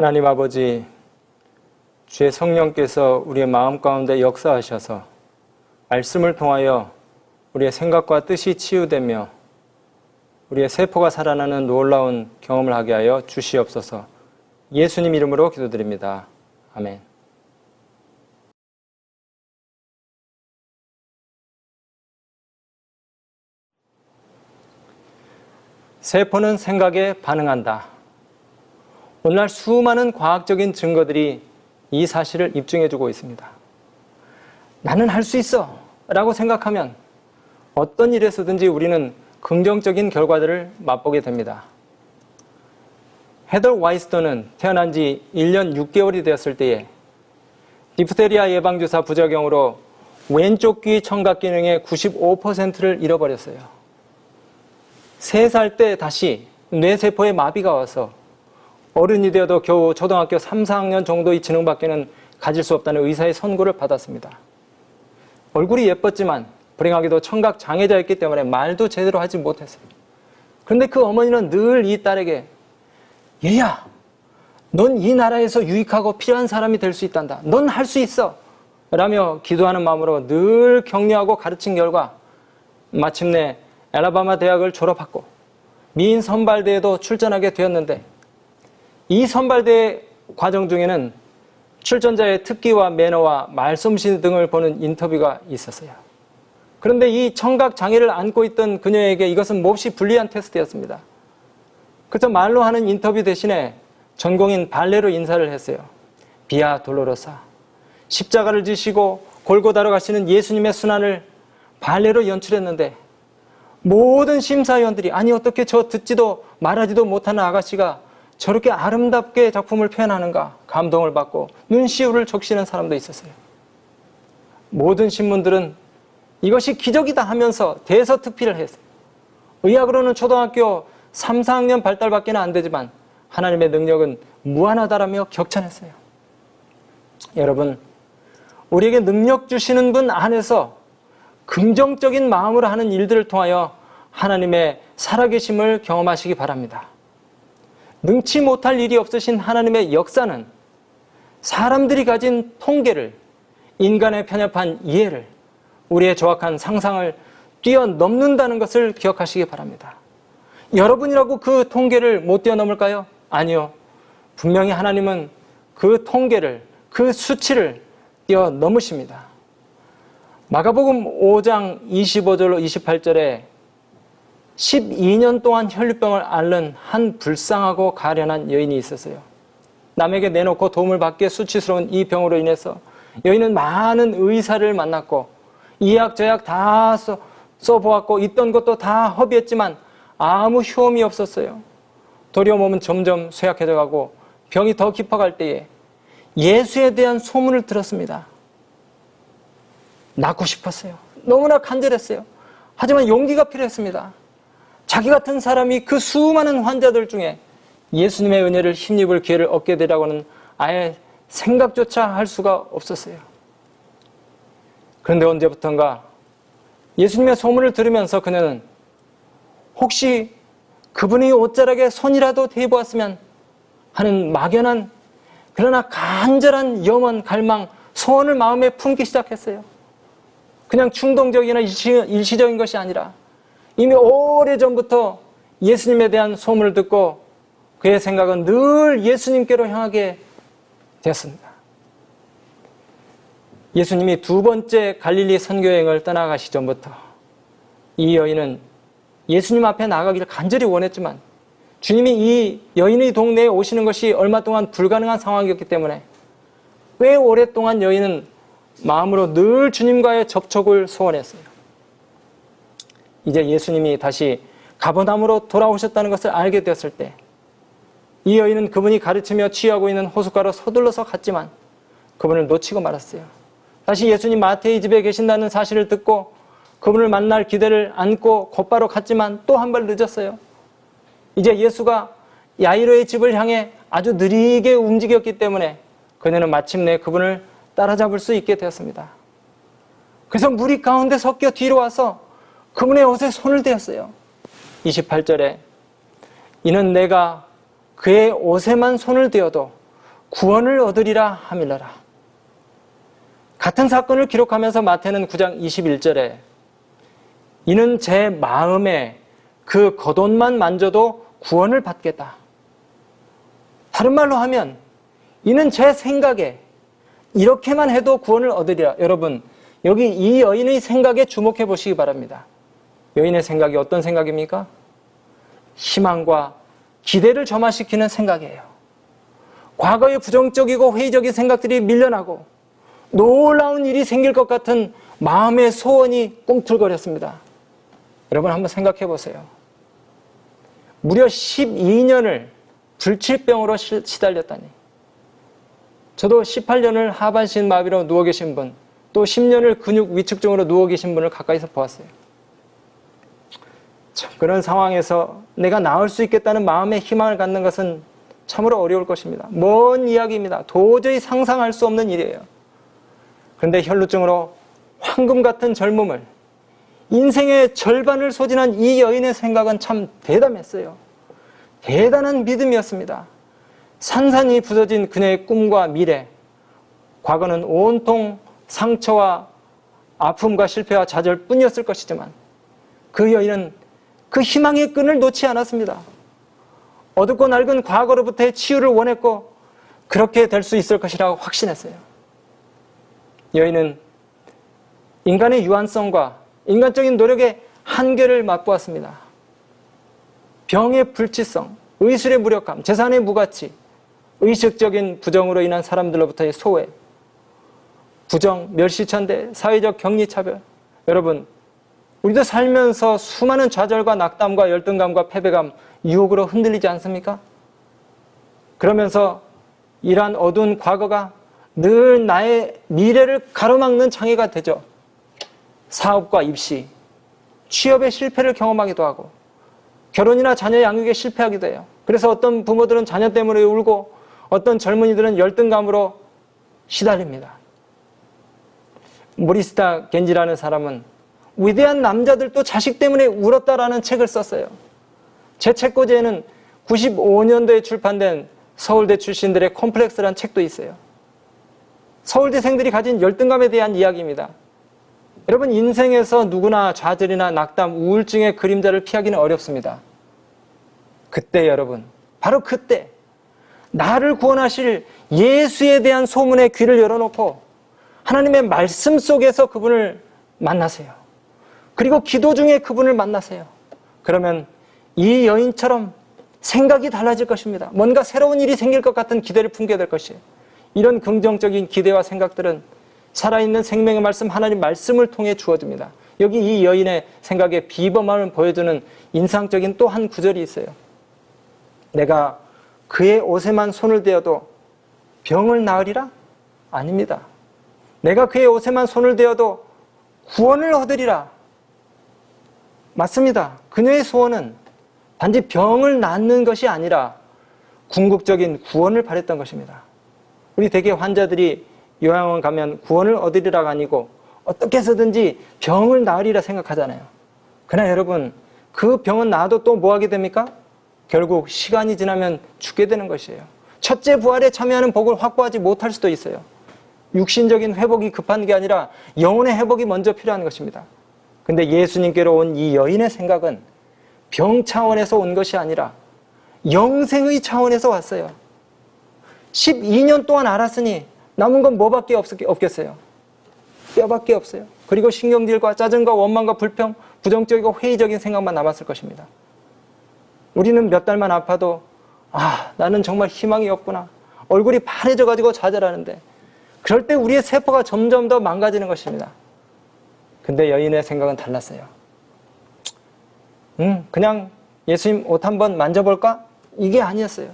하나님 아버지, 주의 성령께서 우리의 마음 가운데 역사하셔서 말씀을 통하여 우리의 생각과 뜻이 치유되며 우리의 세포가 살아나는 놀라운 경험을 하게 하여 주시옵소서. 예수님 이름으로 기도드립니다. 아멘. 세포는 생각에 반응한다. 오늘날 수많은 과학적인 증거들이 이 사실을 입증해주고 있습니다. 나는 할 수 있어 라고 생각하면 어떤 일에서든지 우리는 긍정적인 결과들을 맛보게 됩니다. 헤더 와이스턴은 태어난 지 1년 6개월이 되었을 때에 디프테리아 예방주사 부작용으로 왼쪽 귀 청각 기능의 95%를 잃어버렸어요. 3살 때 다시 뇌세포에 마비가 와서 어른이 되어도 겨우 초등학교 3, 4학년 정도의 지능밖에는 가질 수 없다는 의사의 선고를 받았습니다. 얼굴이 예뻤지만 불행하게도 청각 장애자였기 때문에 말도 제대로 하지 못했어요. 그런데 그 어머니는 늘 이 딸에게 얘야, 넌 이 나라에서 유익하고 필요한 사람이 될 수 있단다. 넌 할 수 있어. 라며 기도하는 마음으로 늘 격려하고 가르친 결과 마침내 엘라바마 대학을 졸업하고 미인 선발대회도 출전하게 되었는데 이 선발대회 과정 중에는 출전자의 특기와 매너와 말솜씨 등을 보는 인터뷰가 있었어요. 그런데 이 청각 장애를 안고 있던 그녀에게 이것은 몹시 불리한 테스트였습니다. 그래서 말로 하는 인터뷰 대신에 전공인 발레로 인사를 했어요. 비아 돌로로사, 십자가를 지시고 골고다로 가시는 예수님의 순환을 발레로 연출했는데 모든 심사위원들이 아니 어떻게 저 듣지도 말하지도 못하는 아가씨가 저렇게 아름답게 작품을 표현하는가 감동을 받고 눈시울을 적시는 사람도 있었어요. 모든 신문들은 이것이 기적이다 하면서 대서특필을 했어요. 의학으로는 초등학교 3, 4학년 발달밖에 안 되지만 하나님의 능력은 무한하다라며 격찬했어요. 여러분, 우리에게 능력 주시는 분 안에서 긍정적인 마음으로 하는 일들을 통하여 하나님의 살아계심을 경험하시기 바랍니다. 능치 못할 일이 없으신 하나님의 역사는 사람들이 가진 통계를, 인간의 편협한 이해를, 우리의 조악한 상상을 뛰어넘는다는 것을 기억하시기 바랍니다. 여러분이라고 그 통계를 못 뛰어넘을까요? 아니요. 분명히 하나님은 그 통계를, 그 수치를 뛰어넘으십니다. 마가복음 5장 25절로 28절에 12년 동안 혈류병을 앓는 한 불쌍하고 가련한 여인이 있었어요. 남에게 내놓고 도움을 받기에 수치스러운 이 병으로 인해서 여인은 많은 의사를 만났고 이약 저약 다 써보았고 있던 것도 다 허비했지만 아무 효험이 없었어요. 도리어 몸은 점점 쇠약해져 가고 병이 더 깊어갈 때에 예수에 대한 소문을 들었습니다. 낳고 싶었어요. 너무나 간절했어요. 하지만 용기가 필요했습니다. 자기 같은 사람이 그 수많은 환자들 중에 예수님의 은혜를 힘입을 기회를 얻게 되라고는 아예 생각조차 할 수가 없었어요. 그런데 언제부턴가 예수님의 소문을 들으면서 그녀는 혹시 그분이 옷자락에 손이라도 대보았으면 하는 막연한 그러나 간절한 염원, 갈망, 소원을 마음에 품기 시작했어요. 그냥 충동적이나 일시적인 것이 아니라 이미 오래전부터 예수님에 대한 소문을 듣고 그의 생각은 늘 예수님께로 향하게 되었습니다. 예수님이 2번째 갈릴리 선교여행을 떠나가시 전부터 이 여인은 예수님 앞에 나가기를 간절히 원했지만 주님이 이 여인의 동네에 오시는 것이 얼마 동안 불가능한 상황이었기 때문에 꽤 오랫동안 여인은 마음으로 늘 주님과의 접촉을 소원했어요. 이제 예수님이 다시 가버나움으로 돌아오셨다는 것을 알게 되었을 때 이 여인은 그분이 가르치며 취하고 있는 호숫가로 서둘러서 갔지만 그분을 놓치고 말았어요. 다시 예수님 마태의 집에 계신다는 사실을 듣고 그분을 만날 기대를 안고 곧바로 갔지만 또 한 발 늦었어요. 이제 예수가 야이로의 집을 향해 아주 느리게 움직였기 때문에 그녀는 마침내 그분을 따라잡을 수 있게 되었습니다. 그래서 무리 가운데 섞여 뒤로 와서 그분의 옷에 손을 대었어요. 28절에 이는 내가 그의 옷에만 손을 대어도 구원을 얻으리라 하밀러라. 같은 사건을 기록하면서 마태는 9장 21절에 이는 제 마음에 그 겉옷만 만져도 구원을 받겠다. 다른 말로 하면 이는 제 생각에 이렇게만 해도 구원을 얻으리라. 여러분, 여기 이 여인의 생각에 주목해 보시기 바랍니다. 여인의 생각이 어떤 생각입니까? 희망과 기대를 점화시키는 생각이에요. 과거의 부정적이고 회의적인 생각들이 밀려나고 놀라운 일이 생길 것 같은 마음의 소원이 꿈틀거렸습니다. 여러분 한번 생각해 보세요. 무려 12년을 불치병으로 시달렸다니. 저도 18년을 하반신 마비로 누워 계신 분, 또 10년을 근육 위축증으로 누워 계신 분을 가까이서 보았어요. 참, 그런 상황에서 내가 나을 수 있겠다는 마음의 희망을 갖는 것은 참으로 어려울 것입니다. 먼 이야기입니다. 도저히 상상할 수 없는 일이에요. 그런데 혈루증으로 황금 같은 젊음을, 인생의 절반을 소진한 이 여인의 생각은 참 대담했어요. 대단한 믿음이었습니다. 산산이 부서진 그녀의 꿈과 미래, 과거는 온통 상처와 아픔과 실패와 좌절뿐이었을 것이지만 그 여인은 그 희망의 끈을 놓지 않았습니다. 어둡고 낡은 과거로부터의 치유를 원했고 그렇게 될 수 있을 것이라고 확신했어요. 여인은 인간의 유한성과 인간적인 노력의 한계를 맛보았습니다. 병의 불치성, 의술의 무력함, 재산의 무가치, 의식적인 부정으로 인한 사람들로부터의 소외, 부정, 멸시천대, 사회적 격리차별. 여러분, 우리도 살면서 수많은 좌절과 낙담과 열등감과 패배감, 유혹으로 흔들리지 않습니까? 그러면서 이러한 어두운 과거가 늘 나의 미래를 가로막는 장애가 되죠. 사업과 입시, 취업의 실패를 경험하기도 하고 결혼이나 자녀 양육에 실패하기도 해요. 그래서 어떤 부모들은 자녀 때문에 울고 어떤 젊은이들은 열등감으로 시달립니다. 모리스타 겐지라는 사람은 위대한 남자들도 자식 때문에 울었다라는 책을 썼어요. 제 책꽂이에는 95년도에 출판된 서울대 출신들의 콤플렉스라는 책도 있어요. 서울대생들이 가진 열등감에 대한 이야기입니다. 여러분, 인생에서 누구나 좌절이나 낙담, 우울증의 그림자를 피하기는 어렵습니다. 그때 여러분, 바로 그때 나를 구원하실 예수에 대한 소문에 귀를 열어놓고 하나님의 말씀 속에서 그분을 만나세요. 그리고 기도 중에 그분을 만나세요. 그러면 이 여인처럼 생각이 달라질 것입니다. 뭔가 새로운 일이 생길 것 같은 기대를 품게 될 것이에요. 이런 긍정적인 기대와 생각들은 살아있는 생명의 말씀, 하나님 말씀을 통해 주어집니다. 여기 이 여인의 생각에 비범함을 보여주는 인상적인 또 한 구절이 있어요. 내가 그의 옷에만 손을 대어도 병을 나으리라? 아닙니다. 내가 그의 옷에만 손을 대어도 구원을 얻으리라. 맞습니다. 그녀의 소원은 단지 병을 낫는 것이 아니라 궁극적인 구원을 바랬던 것입니다. 우리 대개 환자들이 요양원 가면 구원을 얻으리라가 아니고 어떻게 해서든지 병을 나으리라 생각하잖아요. 그러나 여러분, 그 병은 나아도 또 뭐 하게 됩니까? 결국 시간이 지나면 죽게 되는 것이에요. 첫째 부활에 참여하는 복을 확보하지 못할 수도 있어요. 육신적인 회복이 급한 게 아니라 영혼의 회복이 먼저 필요한 것입니다. 근데 예수님께로 온 이 여인의 생각은 병 차원에서 온 것이 아니라 영생의 차원에서 왔어요. 12년 동안 알았으니 남은 건 뭐밖에 없겠어요? 뼈밖에 없어요. 그리고 신경질과 짜증과 원망과 불평, 부정적이고 회의적인 생각만 남았을 것입니다. 우리는 몇 달만 아파도 나는 정말 희망이 없구나. 얼굴이 파래져가지고 좌절하는데 그럴 때 우리의 세포가 점점 더 망가지는 것입니다. 근데 여인의 생각은 달랐어요. 그냥 예수님 옷 한번 만져볼까? 이게 아니었어요.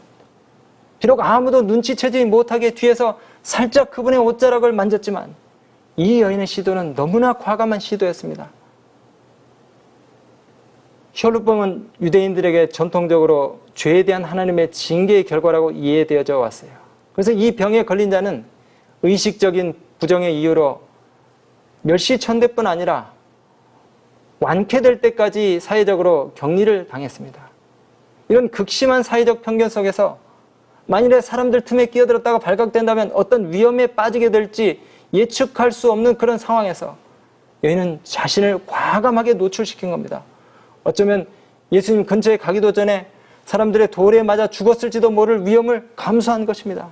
비록 아무도 눈치채지 못하게 뒤에서 살짝 그분의 옷자락을 만졌지만 이 여인의 시도는 너무나 과감한 시도였습니다. 혈루병은 유대인들에게 전통적으로 죄에 대한 하나님의 징계의 결과라고 이해되어져 왔어요. 그래서 이 병에 걸린 자는 의식적인 부정의 이유로 멸시천대뿐 아니라 완쾌될 때까지 사회적으로 격리를 당했습니다. 이런 극심한 사회적 편견 속에서 만일에 사람들 틈에 끼어들었다가 발각된다면 어떤 위험에 빠지게 될지 예측할 수 없는 그런 상황에서 여인은 자신을 과감하게 노출시킨 겁니다. 어쩌면 예수님 근처에 가기도 전에 사람들의 돌에 맞아 죽었을지도 모를 위험을 감수한 것입니다.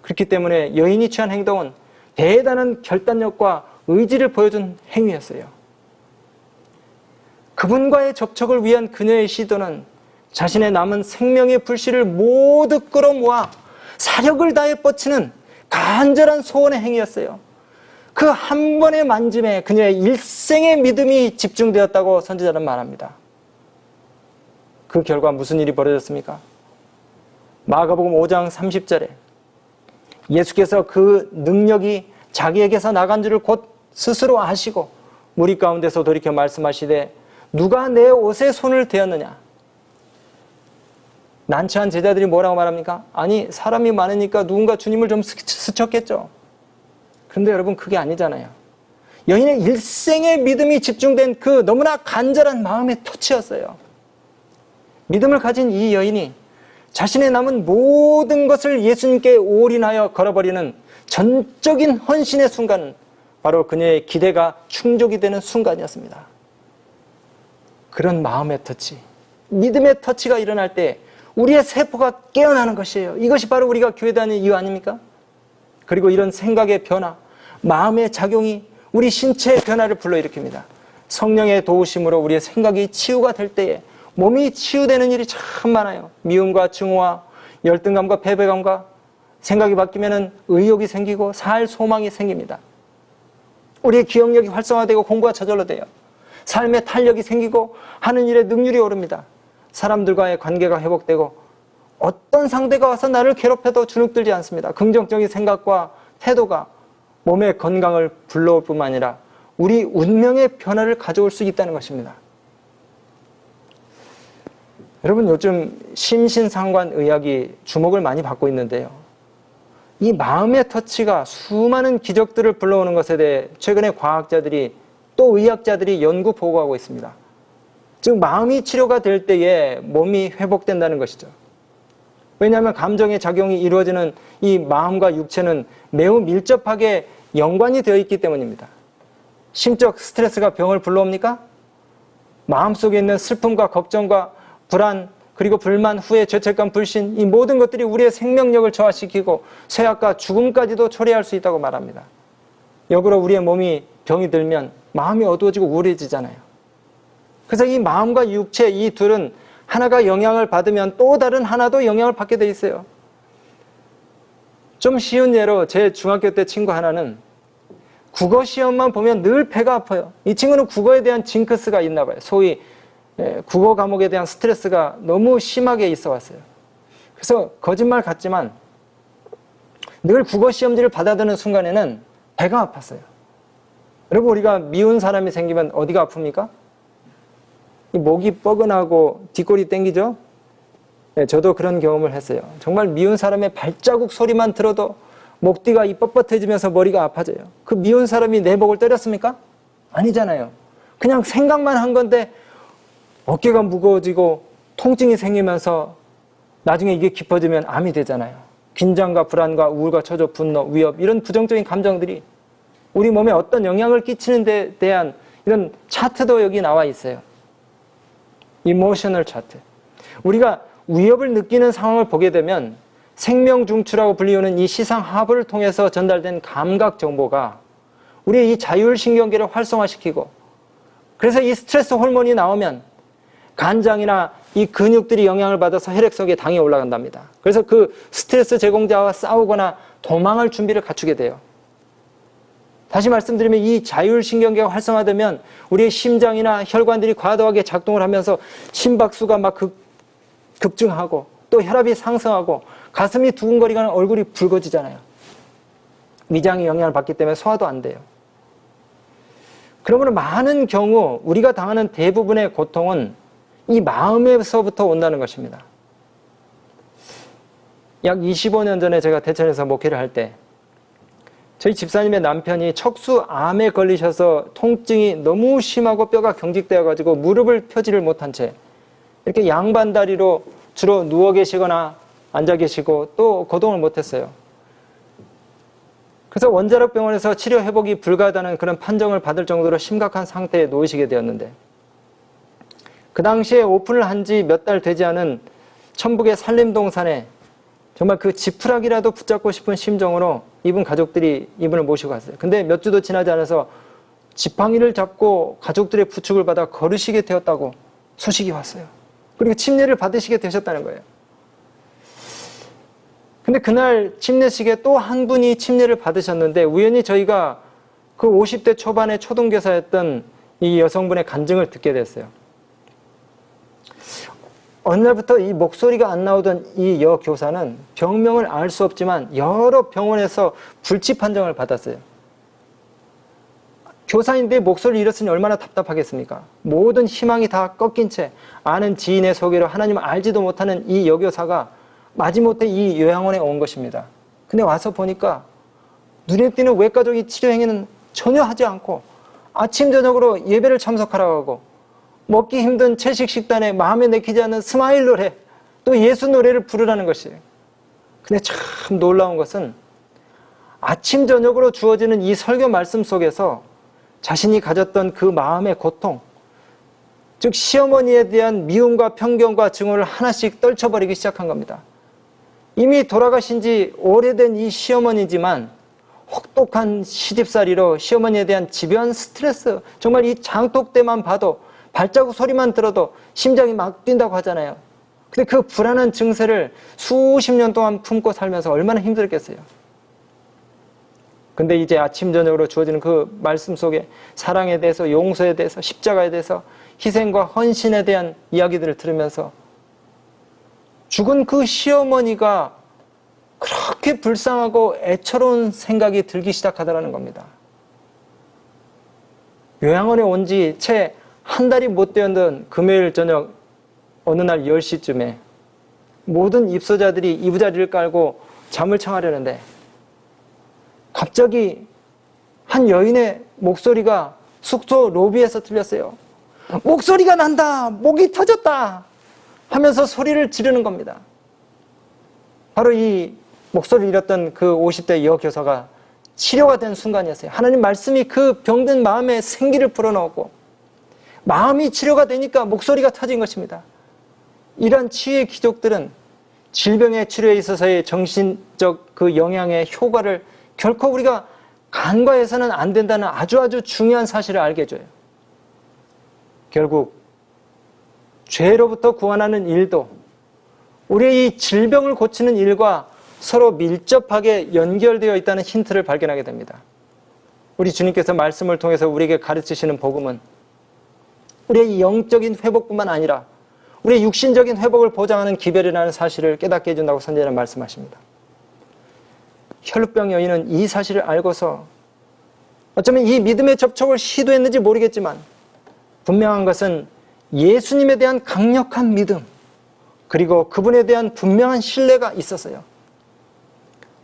그렇기 때문에 여인이 취한 행동은 대단한 결단력과 의지를 보여준 행위였어요. 그분과의 접촉을 위한 그녀의 시도는 자신의 남은 생명의 불씨를 모두 끌어모아 사력을 다해 뻗치는 간절한 소원의 행위였어요. 그 한 번의 만짐에 그녀의 일생의 믿음이 집중되었다고 선지자는 말합니다. 그 결과 무슨 일이 벌어졌습니까? 마가복음 5장 30절에 예수께서 그 능력이 자기에게서 나간 줄을 곧 스스로 아시고 무리 가운데서 돌이켜 말씀하시되 누가 내 옷에 손을 대었느냐? 난처한 제자들이 뭐라고 말합니까? 아니, 사람이 많으니까 누군가 주님을 좀 스쳤겠죠. 그런데 여러분, 그게 아니잖아요. 여인의 일생의 믿음이 집중된 그 너무나 간절한 마음의 터치였어요. 믿음을 가진 이 여인이 자신의 남은 모든 것을 예수님께 올인하여 걸어버리는 전적인 헌신의 순간은 바로 그녀의 기대가 충족이 되는 순간이었습니다. 그런 마음의 터치, 믿음의 터치가 일어날 때 우리의 세포가 깨어나는 것이에요. 이것이 바로 우리가 교회 다니는 이유 아닙니까? 그리고 이런 생각의 변화, 마음의 작용이 우리 신체의 변화를 불러일으킵니다. 성령의 도우심으로 우리의 생각이 치유가 될 때에 몸이 치유되는 일이 참 많아요. 미움과 증오와 열등감과 패배감과 생각이 바뀌면 의욕이 생기고 살 소망이 생깁니다. 우리의 기억력이 활성화되고 공부가 저절로 돼요. 삶의 탄력이 생기고 하는 일에 능률이 오릅니다. 사람들과의 관계가 회복되고 어떤 상대가 와서 나를 괴롭혀도 주눅들지 않습니다. 긍정적인 생각과 태도가 몸의 건강을 불러올 뿐만 아니라 우리 운명의 변화를 가져올 수 있다는 것입니다. 여러분, 요즘 심신상관의학이 주목을 많이 받고 있는데요. 이 마음의 터치가 수많은 기적들을 불러오는 것에 대해 최근에 과학자들이 또 의학자들이 연구 보고하고 있습니다. 즉 마음이 치료가 될 때에 몸이 회복된다는 것이죠. 왜냐하면 감정의 작용이 이루어지는 이 마음과 육체는 매우 밀접하게 연관이 되어 있기 때문입니다. 심적 스트레스가 병을 불러옵니까? 마음속에 있는 슬픔과 걱정과 불안, 그리고 불만, 후회, 죄책감, 불신, 이 모든 것들이 우리의 생명력을 저하시키고 쇠약과 죽음까지도 초래할 수 있다고 말합니다. 역으로 우리의 몸이 병이 들면 마음이 어두워지고 우울해지잖아요. 그래서 이 마음과 육체 이 둘은 하나가 영향을 받으면 또 다른 하나도 영향을 받게 돼 있어요. 좀 쉬운 예로 제 중학교 때 친구 하나는 국어 시험만 보면 늘 배가 아파요. 이 친구는 국어에 대한 징크스가 있나 봐요. 소위 국어 과목에 대한 스트레스가 너무 심하게 있어 왔어요. 그래서 거짓말 같지만 늘 국어 시험지를 받아드는 순간에는 배가 아팠어요. 여러분, 우리가 미운 사람이 생기면 어디가 아픕니까? 이 목이 뻐근하고 뒷골이 땡기죠? 네, 저도 그런 경험을 했어요. 정말 미운 사람의 발자국 소리만 들어도 목 뒤가 이 뻣뻣해지면서 머리가 아파져요. 그 미운 사람이 내 목을 때렸습니까? 아니잖아요. 그냥 생각만 한 건데 어깨가 무거워지고 통증이 생기면서 나중에 이게 깊어지면 암이 되잖아요. 긴장과 불안과 우울과 초조, 분노, 위협, 이런 부정적인 감정들이 우리 몸에 어떤 영향을 끼치는 데 대한 이런 차트도 여기 나와 있어요. 이모셔널 차트. 우리가 위협을 느끼는 상황을 보게 되면 생명중추라고 불리우는 이 시상하부를 통해서 전달된 감각 정보가 우리의 이 자율신경계를 활성화시키고, 그래서 이 스트레스 호르몬이 나오면 간장이나 이 근육들이 영향을 받아서 혈액 속에 당이 올라간답니다. 그래서 그 스트레스 제공자와 싸우거나 도망할 준비를 갖추게 돼요. 다시 말씀드리면 이 자율신경계가 활성화되면 우리의 심장이나 혈관들이 과도하게 작동을 하면서 심박수가 막 급증하고 또 혈압이 상승하고 가슴이 두근거리거나 얼굴이 붉어지잖아요. 위장이 영향을 받기 때문에 소화도 안 돼요. 그러므로 많은 경우 우리가 당하는 대부분의 고통은 이 마음에서부터 온다는 것입니다. 약 25년 전에 제가 대천에서 목회를 할 때 저희 집사님의 남편이 척수암에 걸리셔서 통증이 너무 심하고 뼈가 경직되어가지고 무릎을 펴지를 못한 채 이렇게 양반다리로 주로 누워 계시거나 앉아 계시고 또 거동을 못했어요. 그래서 원자력 병원에서 치료 회복이 불가하다는 그런 판정을 받을 정도로 심각한 상태에 놓이시게 되었는데, 그 당시에 오픈을 한 지 몇 달 되지 않은 천북의 산림동산에 정말 그 지푸라기라도 붙잡고 싶은 심정으로 이분 가족들이 이분을 모시고 갔어요. 근데 몇 주도 지나지 않아서 지팡이를 잡고 가족들의 부축을 받아 걸으시게 되었다고 소식이 왔어요. 그리고 침례를 받으시게 되셨다는 거예요. 근데 그날 침례식에 또 한 분이 침례를 받으셨는데, 우연히 저희가 그 50대 초반의 초등교사였던 이 여성분의 간증을 듣게 됐어요. 어느 날부터 이 목소리가 안 나오던 이 여교사는 병명을 알 수 없지만 여러 병원에서 불치 판정을 받았어요. 교사인데 목소리를 잃었으니 얼마나 답답하겠습니까? 모든 희망이 다 꺾인 채 아는 지인의 소개로 하나님을 알지도 못하는 이 여교사가 마지못해 이 요양원에 온 것입니다. 근데 와서 보니까 눈에 띄는 외과적인 치료 행위는 전혀 하지 않고 아침 저녁으로 예배를 참석하라고 하고, 먹기 힘든 채식 식단에 마음에 내키지 않는 스마일 노래, 또 예수 노래를 부르라는 것이에요. 근데 참 놀라운 것은 아침 저녁으로 주어지는 이 설교 말씀 속에서 자신이 가졌던 그 마음의 고통, 즉 시어머니에 대한 미움과 편견과 증오를 하나씩 떨쳐버리기 시작한 겁니다. 이미 돌아가신 지 오래된 이 시어머니지만 혹독한 시집살이로 시어머니에 대한 집요한 스트레스, 정말 이 장독 때만 봐도, 발자국 소리만 들어도 심장이 막 뛴다고 하잖아요. 근데 그 불안한 증세를 수십 년 동안 품고 살면서 얼마나 힘들었겠어요. 근데 이제 아침 저녁으로 주어지는 그 말씀 속에 사랑에 대해서, 용서에 대해서, 십자가에 대해서, 희생과 헌신에 대한 이야기들을 들으면서 죽은 그 시어머니가 그렇게 불쌍하고 애처로운 생각이 들기 시작하더라는 겁니다. 요양원에 온 지 채 한 달이 못 되었던 금요일 저녁 어느 날 10시쯤에 모든 입소자들이 이부자리를 깔고 잠을 청하려는데, 갑자기 한 여인의 목소리가 숙소 로비에서 들렸어요. 목소리가 난다! 목이 터졌다! 하면서 소리를 지르는 겁니다. 바로 이 목소리를 잃었던 그 50대 여교사가 치료가 된 순간이었어요. 하나님 말씀이 그 병든 마음에 생기를 불어넣었고, 마음이 치료가 되니까 목소리가 터진 것입니다. 이러한 치유의 기적들은 질병의 치료에 있어서의 정신적 그 영향의 효과를 결코 우리가 간과해서는 안 된다는 아주 중요한 사실을 알게 해줘요. 결국 죄로부터 구원하는 일도 우리의 이 질병을 고치는 일과 서로 밀접하게 연결되어 있다는 힌트를 발견하게 됩니다. 우리 주님께서 말씀을 통해서 우리에게 가르치시는 복음은 우리의 영적인 회복뿐만 아니라 우리의 육신적인 회복을 보장하는 기별이라는 사실을 깨닫게 해준다고 선지자는 말씀하십니다. 혈루병 여인은 이 사실을 알고서 어쩌면 이 믿음의 접촉을 시도했는지 모르겠지만 분명한 것은 예수님에 대한 강력한 믿음, 그리고 그분에 대한 분명한 신뢰가 있었어요.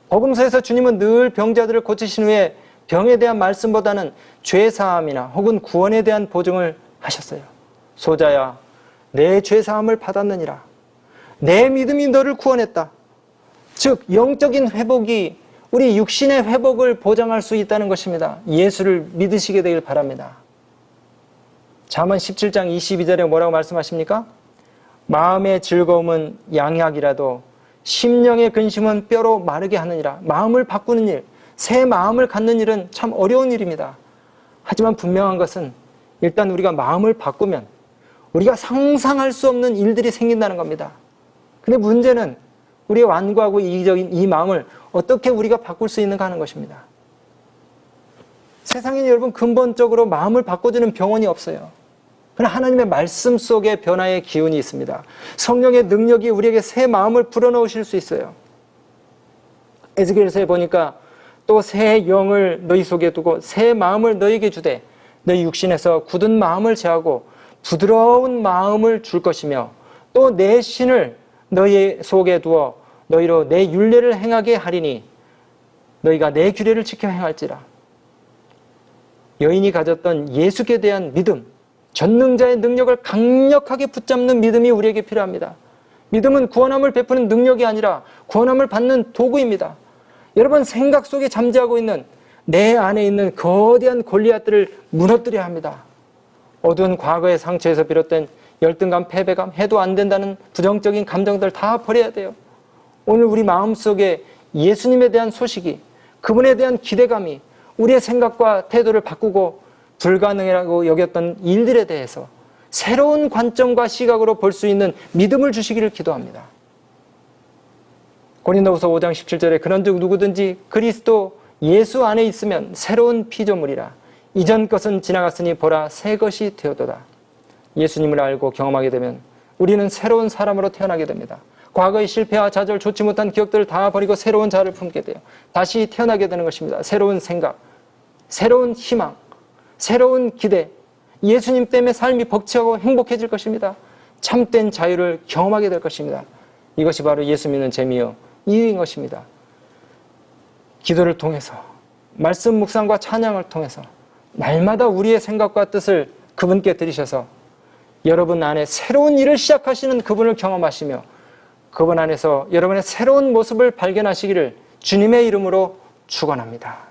복음서에서 주님은 늘 병자들을 고치신 후에 병에 대한 말씀보다는 죄사함이나 혹은 구원에 대한 보증을 하셨어요. 소자야, 내 죄사함을 받았느니라. 내 믿음이 너를 구원했다. 즉 영적인 회복이 우리 육신의 회복을 보장할 수 있다는 것입니다. 예수를 믿으시게 되길 바랍니다. 잠언 17장 22절에 뭐라고 말씀하십니까? 마음의 즐거움은 양약이라도 심령의 근심은 뼈로 마르게 하느니라. 마음을 바꾸는 일, 새 마음을 갖는 일은 참 어려운 일입니다. 하지만 분명한 것은 일단 우리가 마음을 바꾸면 우리가 상상할 수 없는 일들이 생긴다는 겁니다. 근데 문제는 우리의 완고하고 이기적인 이 마음을 어떻게 우리가 바꿀 수 있는가 하는 것입니다. 세상에 여러분 근본적으로 마음을 바꿔주는 병원이 없어요. 그러나 하나님의 말씀 속에 변화의 기운이 있습니다. 성령의 능력이 우리에게 새 마음을 불어넣으실 수 있어요. 에스겔서에 보니까 또 새 영을 너희 속에 두고 새 마음을 너희에게 주되 너희 육신에서 굳은 마음을 제하고 부드러운 마음을 줄 것이며 또 내 신을 너희 속에 두어 너희로 내 율례를 행하게 하리니 너희가 내 규례를 지켜 행할지라. 여인이 가졌던 예수께 대한 믿음, 전능자의 능력을 강력하게 붙잡는 믿음이 우리에게 필요합니다. 믿음은 구원함을 베푸는 능력이 아니라 구원함을 받는 도구입니다. 여러분, 생각 속에 잠재하고 있는 내 안에 있는 거대한 골리앗들을 무너뜨려야 합니다. 어두운 과거의 상처에서 비롯된 열등감, 패배감, 해도 안 된다는 부정적인 감정들 다 버려야 돼요. 오늘 우리 마음속에 예수님에 대한 소식이, 그분에 대한 기대감이 우리의 생각과 태도를 바꾸고 불가능이라고 여겼던 일들에 대해서 새로운 관점과 시각으로 볼 수 있는 믿음을 주시기를 기도합니다. 고린도후서 5장 17절에 그런즉 누구든지 그리스도 예수 안에 있으면 새로운 피조물이라 이전 것은 지나갔으니 보라 새 것이 되었도다. 예수님을 알고 경험하게 되면 우리는 새로운 사람으로 태어나게 됩니다. 과거의 실패와 좌절, 좋지 못한 기억들을 다 버리고 새로운 자를 품게 돼요. 다시 태어나게 되는 것입니다. 새로운 생각, 새로운 희망, 새로운 기대, 예수님 때문에 삶이 벅차고 행복해질 것입니다. 참된 자유를 경험하게 될 것입니다. 이것이 바로 예수 믿는 재미요 이유인 것입니다. 기도를 통해서, 말씀 묵상과 찬양을 통해서 날마다 우리의 생각과 뜻을 그분께 드리셔서 여러분 안에 새로운 일을 시작하시는 그분을 경험하시며 그분 안에서 여러분의 새로운 모습을 발견하시기를 주님의 이름으로 축원합니다.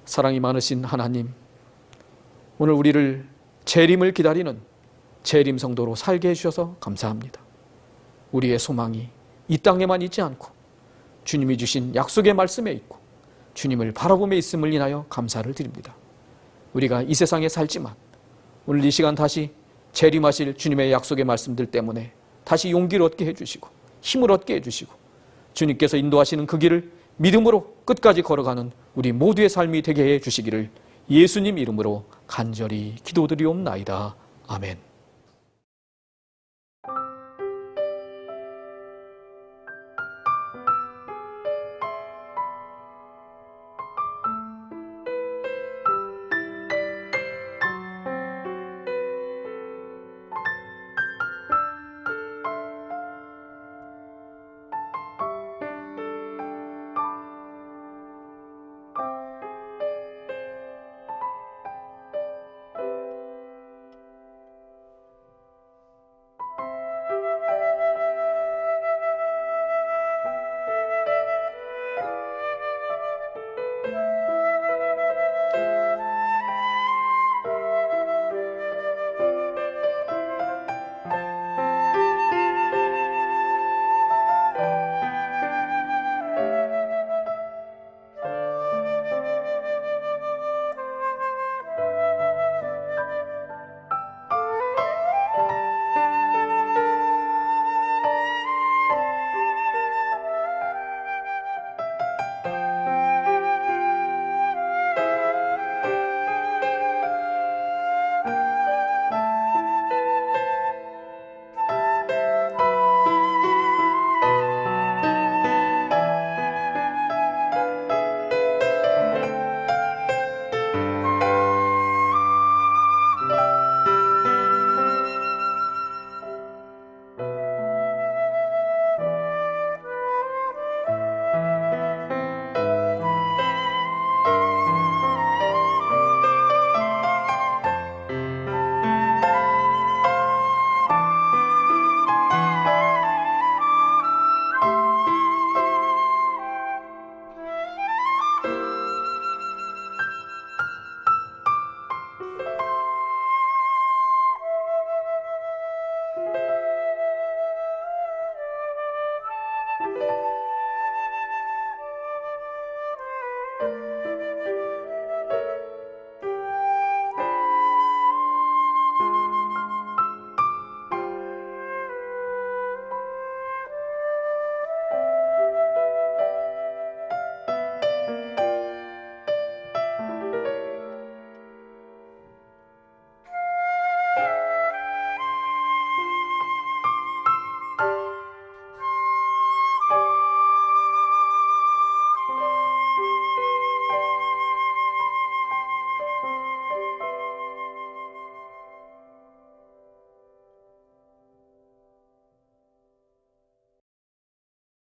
사랑이 많으신 하나님, 오늘 우리를 재림을 기다리는 재림 성도로 살게 해주셔서 감사합니다. 우리의 소망이 이 땅에만 있지 않고 주님이 주신 약속의 말씀에 있고 주님을 바라보며 있음을 인하여 감사를 드립니다. 우리가 이 세상에 살지만 오늘 이 시간 다시 재림하실 주님의 약속의 말씀들 때문에 다시 용기를 얻게 해주시고 힘을 얻게 해주시고 주님께서 인도하시는 그 길을 믿음으로 끝까지 걸어가는 우리 모두의 삶이 되게 해주시기를 예수님 이름으로 간절히 기도드리옵나이다. 아멘.